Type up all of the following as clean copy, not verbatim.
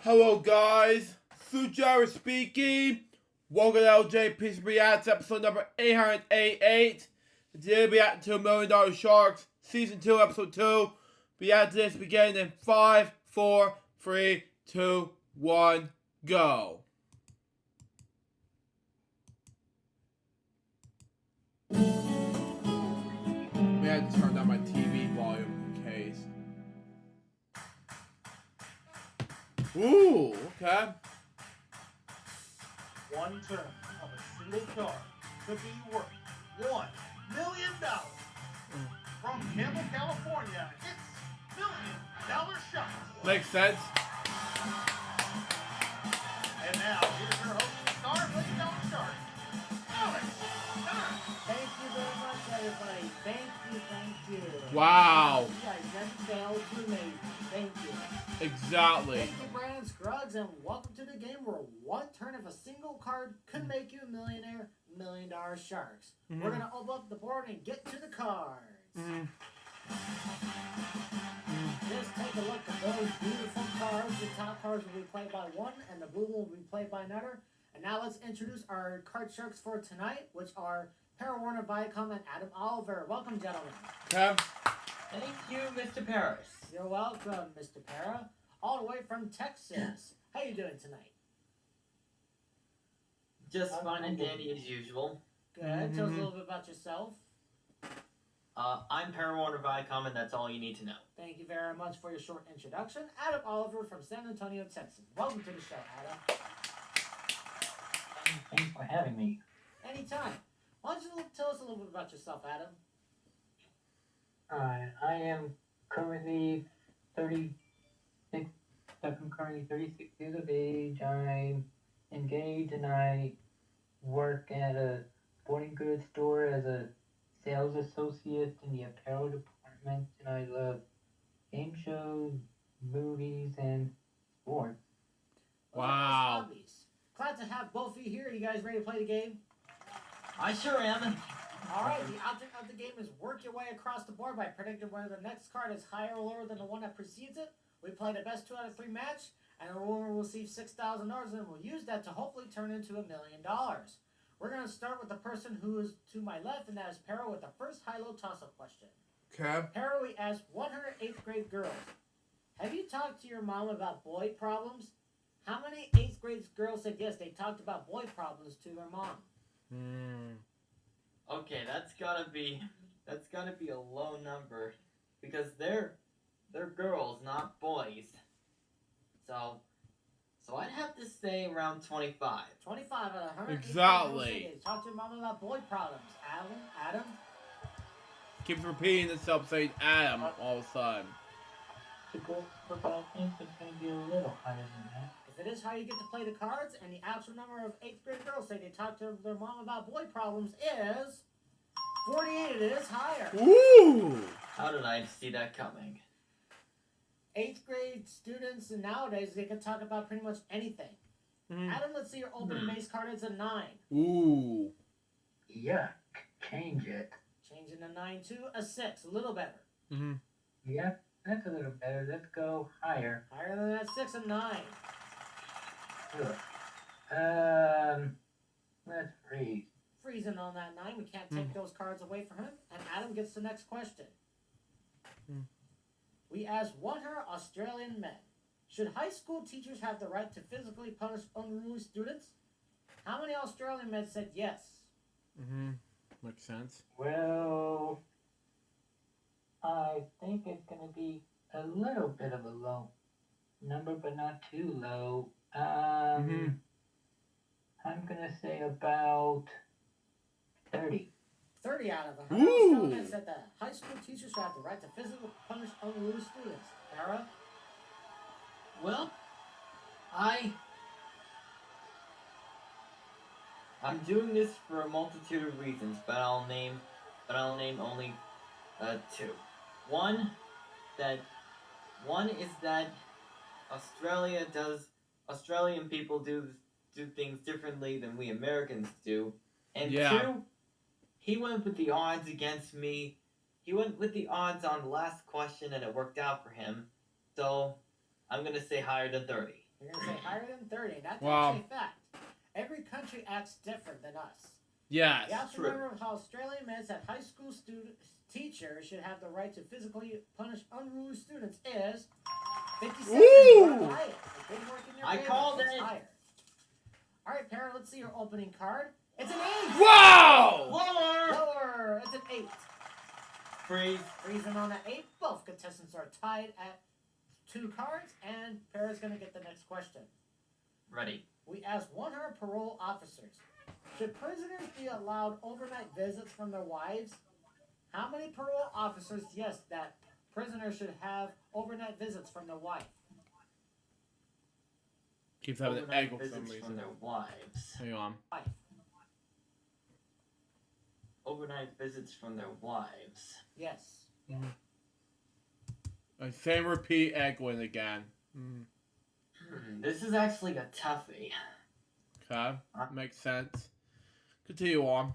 Hello guys, Sujara speaking. Welcome to LJPCBM episode number 888. Today we'll be at $2 Million Sharks, Season 2, Episode 2. Be at this beginning in 5, 4, 3, 2, 1, go. May I have to turn down my TV volume in case. Ooh, okay. One turn of a single card could be worth $1 million. From Campbell, California, it's $1 Million Shot. Makes sense. And now, here's your host, Star Lady Down Shark, Alex. Thank you very much, everybody. Thank you. Wow. You guys never failed to amaze me. Thank you. Exactly. Thank you, Brandon Scruggs, and welcome to the game where one turn of a single card could make you a millionaire, $1 Million Sharks. We're going to open up the board and get to the cards. Just take a look at those beautiful cards. The top cards will be played by one, and the blue will be played by another. And now let's introduce our card sharks for tonight, which are Para Warner Viacom and Adam Oliver. Welcome, gentlemen. Okay. Thank you, Mr. Paris. You're welcome, Mr. Para. All the way from Texas. How you doing tonight? Just fine and dandy as usual. Good. Tell us a little bit about yourself. I'm Para Warner Viacom, and that's all you need to know. Thank you very much for your short introduction. Adam Oliver from San Antonio, Texas. Welcome to the show, Adam. Thanks for having me. Anytime. Why don't you tell us a little bit about yourself, Adam? I am currently 36. I'm currently 36 years of age. I'm engaged and I work at a sporting goods store as a sales associate in the apparel department. And I love game shows, movies, and sports. Well, Wow. nice hobbies. Glad to have both of you here. You guys ready to play the game? I sure am. All right, the object of the game is work your way across the board by predicting whether the next card is higher or lower than the one that precedes it. We play the best 2 out of 3 match, and the winner will receive $6,000, and we'll use that to hopefully turn into $1 million. We're going to start with the person who is to my left, and that is Pero with the first high-low toss-up question. Okay. Pero, we asked 100 8th grade girls, have you talked to your mom about boy problems? How many 8th grade girls said yes, they talked about boy problems to their mom? Okay, that's gotta be a low number because they're girls, not boys. So I'd have to say around 25. 25 out of 100. Exactly. Talk to your mom about boy problems. Adam? Keeps repeating itself saying Adam all the time. To go for about, I think it's going to be a little higher than that. If it is how you get to play the cards, and the actual number of 8th grade girls say they talk to their mom about boy problems is 48. It is higher. Ooh. How did I see that coming? 8th grade students, and nowadays, they can talk about pretty much anything. Adam, let's see your opening base card. It's a 9. Ooh. Yuck. Change it. Changing the 9 to a 6. A little better. Yeah, that's a little better. Let's go higher. Higher than that 6 and 9. Good. Let's freeze. Freezing on that 9. We can't take those cards away from him. And Adam gets the next question. We asked 100 Australian men, should high school teachers have the right to physically punish unruly students? How many Australian men said yes? Makes sense. Well, I think it's going to be a little bit of a low number, but not too low. I'm going to say about 30. 30 out of 100 Ooh. Australian men said that high school teachers should have the right to physically punish unruly students. Tara? Well, I'm doing this for a multitude of reasons, but I'll name only 2. One is that Australian people do things differently than we Americans do, and Yeah. 2, he went with the odds against me. He went with the odds on the last question, and it worked out for him. So I'm gonna say higher than 30. You're going to say higher than 30. And that's Wow. actually a fact. Every country acts different than us. Yes. You have to True. remember how Australia meant that high school teachers should have the right to physically punish unruly students is 57. Ooh. You're right. Good work in your I favor. called It's it. higher. All right, Parrot, let's see your opening card. It's an 8. Wow! Lower! Lower. It's an 8. Freeze. Freezing on an 8. Both contestants are tied at 2 cards, and Parrot's going to get the next question. Ready. We asked 100 parole officers, should prisoners be allowed overnight visits from their wives? How many parole officers yes that prisoners should have overnight visits from their wife? Keeps having an Overnight egg for some visits reason. from their wives. Hang on. Wife. Overnight visits from their wives. Yes. Same repeat egg win again. This is actually a toughie. Okay. Makes sense. Continue on.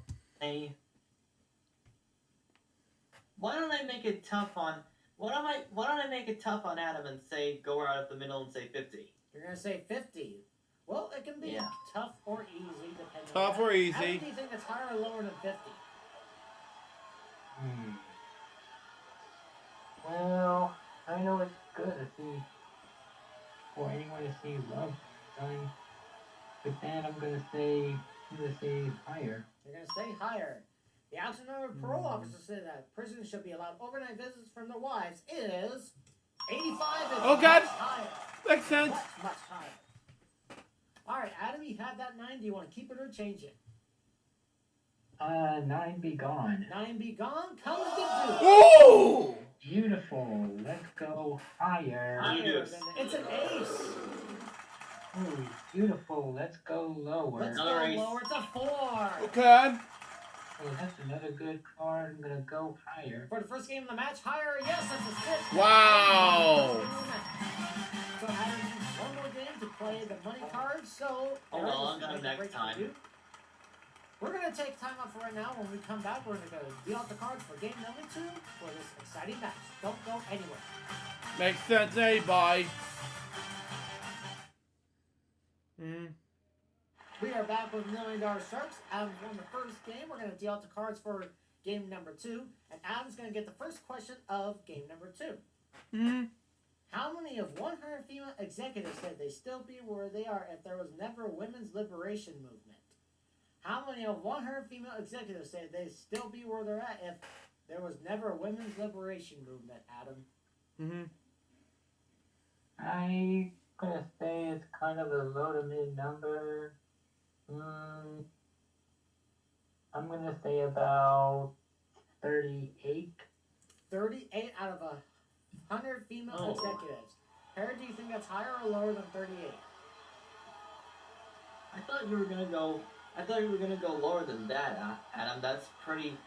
Why don't I make it tough on? Why don't I make it tough on Adam and say go right up the middle and say 50? You're going to say 50. Well, it can be Yeah. tough or easy, depending Tough on or that. easy. Adam, do you think it's higher or lower than 50? Well, I know it's good to see, for anyone to see love done. With that, I'm gonna say higher. You're going to say higher. The actual number of parole officers say that prisoners should be allowed overnight visits from their wives is 85. Is Okay. much higher. Makes sense. Much higher. All right, Adam, you have that 9. Do you want to keep it or change it? 9 be gone. 9 be gone. Comes the deuce. Ooh! Beautiful. Let's go higher. Deuce. It's an ace. Ooh, beautiful. Let's go lower. Let's Another go ace. lower. It's a 4. Okay. Oh, that's another good card. I'm gonna go higher. For the first game of the match, higher. Yes, that's a 6. Wow. So Adam needs one more game to play the money card. So Oh, Eric, well, this I'm is gonna make a next break for time. you. We're gonna take time out for right now. When we come back, we're gonna go deal out the cards for game number 2 for this exciting match. Don't go anywhere. Makes sense, anybody. We are back with $1 Million Sharks. Adam's won the first game. We're going to deal out the cards for game number 2. And Adam's going to get the first question of game number 2. How many of 100 female executives said they still be where they are if there was never a women's liberation movement? How many of 100 female executives said they'd still be where they're at if there was never a women's liberation movement, Adam? I'm gonna say it's kind of a low to mid number. I'm gonna say about 38. 38 out of 100 female Oh. executives. Harry, do you think that's higher or lower than 38? I thought you were gonna go lower than that, Adam. That's pretty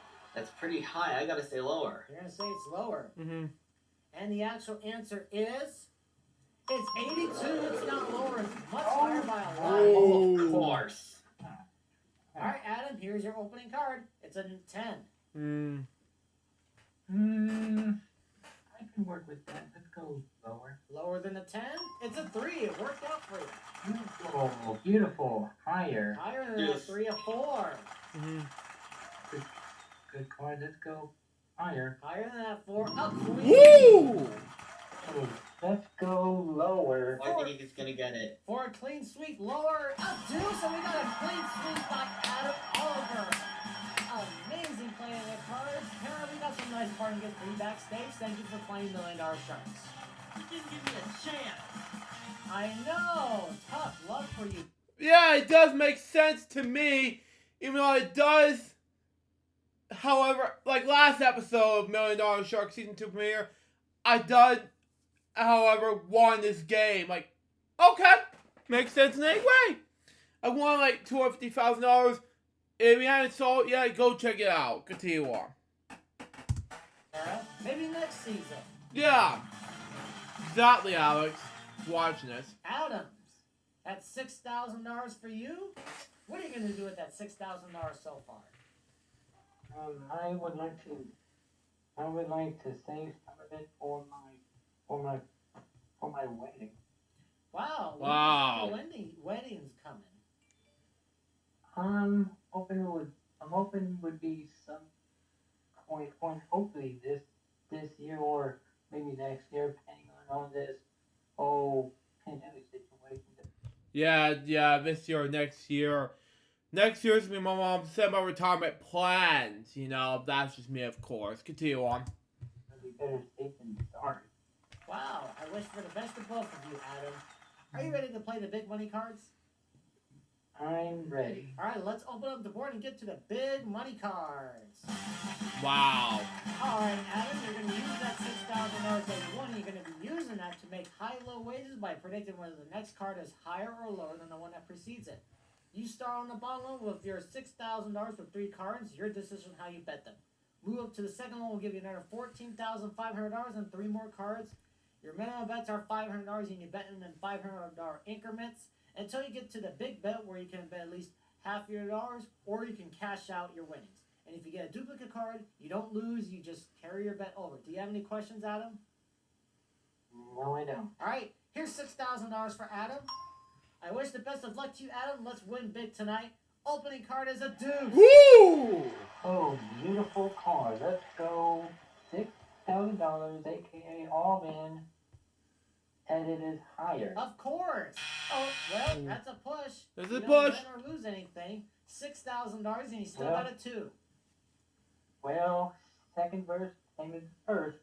high. I gotta say lower. You're going to say it's lower. And the actual answer is... It's 82. It's not lower. It's much higher by a lot. Oh, of course. All right, Adam, here's your opening card. It's a 10. I can work with that. Let's go lower. Lower than a 10? It's a 3. It worked out for you. Beautiful, beautiful. Higher. Higher than a Yes. 3, a 4. Good card. Let's go higher. Higher than that 4, a queen. Woo! Oh, let's go lower. I think he's gonna get it. For a clean sweep, lower, a deuce, and we got a clean sweep by Adam Oliver. Amazing play in the cards. Harry, we got some nice parting gifts for you backstage. Thank you for playing $1 Million Sharks. You didn't give me a chance. I know. Tough luck for you. Yeah, it does make sense to me, even though it does. However, like last episode of $1 Million Shark Season 2 premiere, I did, however, won this game. Like, okay, makes sense in any way. I won like $250,000. If you haven't saw it yet, go check it out. Continue on. Maybe next season. Yeah, exactly, Alex. Watching this. Adams, that's $6,000 for you. What are you gonna do with that $6,000 so far? I would like to save some of it for my wedding. Wow. Wow. Wedding's coming. I'm hoping it would be some point hopefully this year or maybe next year, depending on this whole pandemic situation. Yeah, this year or next year. Next year's gonna be my mom said my retirement plans. That's just me, of course. Continue on. It'll be better safe than sorry. Wow. I wish for the best of both of you, Adam. Are you ready to play the big money cards? I'm ready. All right, let's open up the board and get to the big money cards. Wow. All right, Adam, you're going to use that $6,000 that you won. You're going to be using that to make high-low wages by predicting whether the next card is higher or lower than the one that precedes it. You start on the bottom with your $6,000 with 3 cards. Your decision how you bet them. Move up to the second one will give you another $14,500 and 3 more cards. Your minimum bets are $500 and you bet them in $500 increments until you get to the big bet where you can bet at least half your dollars or you can cash out your winnings. And if you get a duplicate card, you don't lose, you just carry your bet over. Do you have any questions, Adam? No, I don't. All right, here's $6,000 for Adam. I wish the best of luck to you, Adam. Let's win big tonight. Opening card is a deuce. Woo! Oh, beautiful card. Let's go $6,000, aka all in, and it is higher. Of course. Oh, well, that's a push. That's You a don't push. win or lose anything. $6,000 and you still Well. got a 2. Well, second verse, same as first.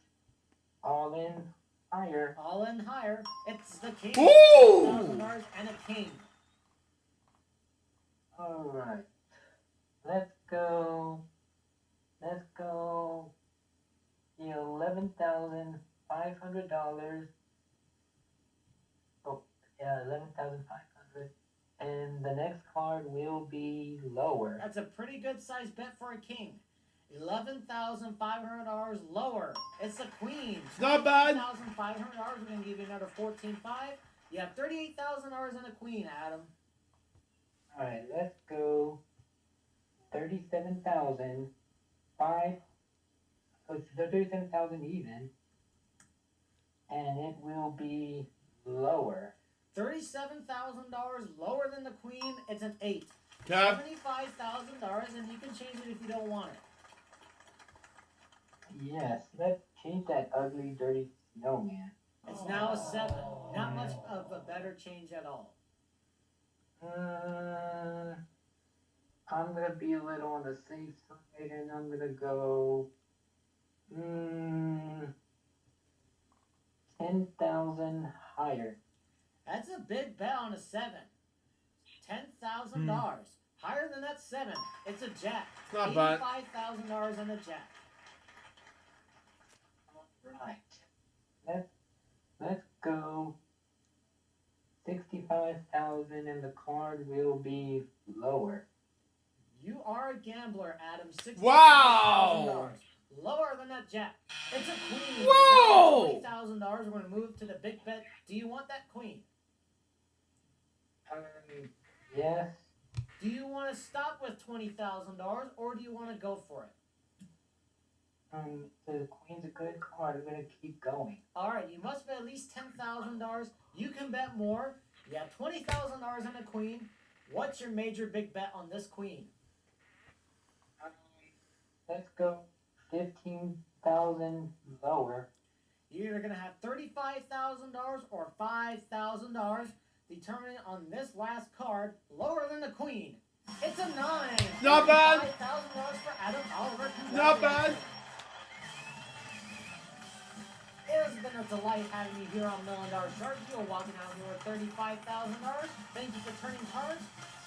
All in, higher. All in higher. It's the king. Ooh! $6,000 and a king. Alright. Let's go the $11,500. Oh, yeah, $11,500. And the next card will be lower. That's a pretty good size bet for a king. $11,500 lower. It's a queen. It's not bad. $11,500. We're going to give you another $14,500. You have $38,000 and a queen, Adam. Alright, let's go 37,000. So it's 37,000 even. And it will be lower. $37,000 lower than the queen. It's an 8. Cap. $75,000 and you can change it if you don't want it. Yes, let's change that ugly, dirty snowman. It's now a 7. Not much of a better change at all. I'm gonna be a little on the safe side, and I'm gonna go 10,000 higher. That's a big bet on a 7. $10,000. Higher than that 7. It's a jack. It's not bad. $85,000 and a jack. Right. Let's go 65,000, and the card will be lower. You are a gambler, Adam. $65,000. Wow! Lower than that jack. It's a queen. Whoa! $20,000. We're going to move to the big bet. Do you want that queen? Yes. Do you want to stop with $20,000 or do you want to go for it? The queen's a good card. I'm gonna keep going. All right, you must bet at least $10,000. You can bet more. You have $20,000 on a queen. What's your major big bet on this queen? Let's go 15,000 lower. You're either going to have $35,000 or $5,000, determining on this last card, lower than the queen. It's a 9. Not bad. $5,000 for Adam Oliver. Not bad. It has been a delight having you here on $1 Million Shark. You're walking out here with $35,000. Thank you for turning cards.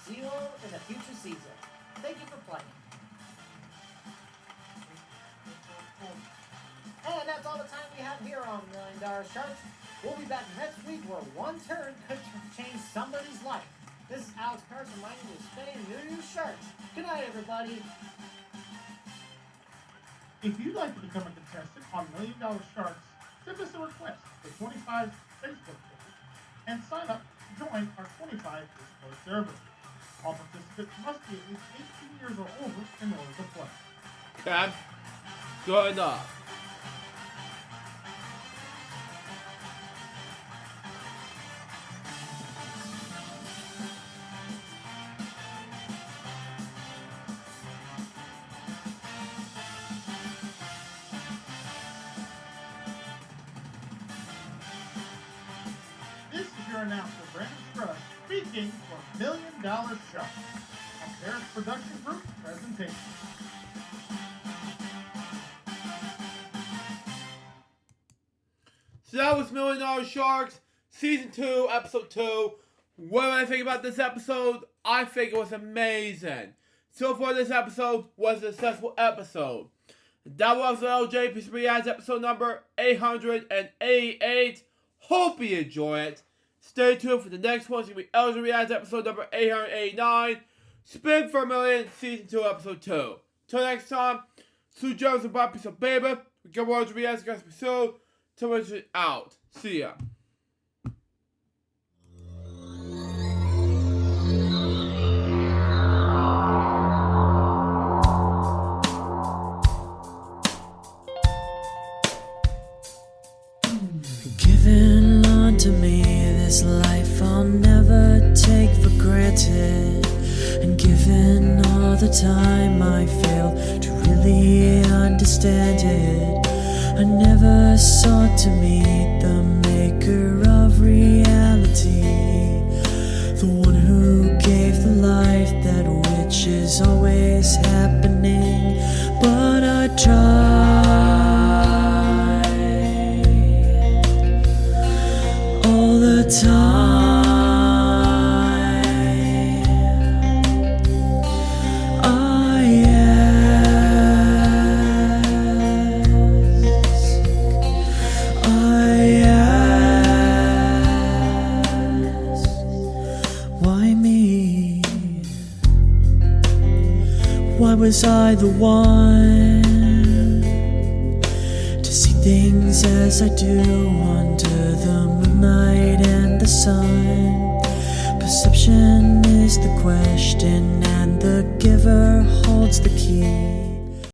See you in the future season. Thank you for playing. And that's all the time we have here on $1 Million Sharks. We'll be back next week where one turn could change somebody's life. This is Alex Parrish reminding you to stay new to Sharks. Good night, everybody. If you'd like to become a contestant on $1 Million Sharks, send us a request to 25 Facebook page and sign up to join our 25 Discord server. All participants must be at least 18 years or older in order to play. Cap. Good enough. announcer Brandon Scruggs speaking for $1 Million Shark. A Paris Production Group presentation. So that was $1 Million Sharks, Season 2, Episode 2. What do I think about this episode? I think it was amazing. So far, this episode was a successful episode. That was LJPCBM episode number 888. Hope you enjoy it. Stay tuned for the next one. It's going to be LJPCBM episode number 889. Spin for $1 Million, Season 2, Episode 2. Till next time, Sue Jones and Bob Piece of Baby. We get more LJPCBM guys episode. Television out. See ya. Given unto me this life I'll never take for granted, and given all the time I fail to really understand it, I never sought to meet the maker of reality, the one who gave the life that which is always happening, but I tried all the time. Why was I the one to see things as I do under the moonlight and the sun? Perception is the question, and the giver holds the key.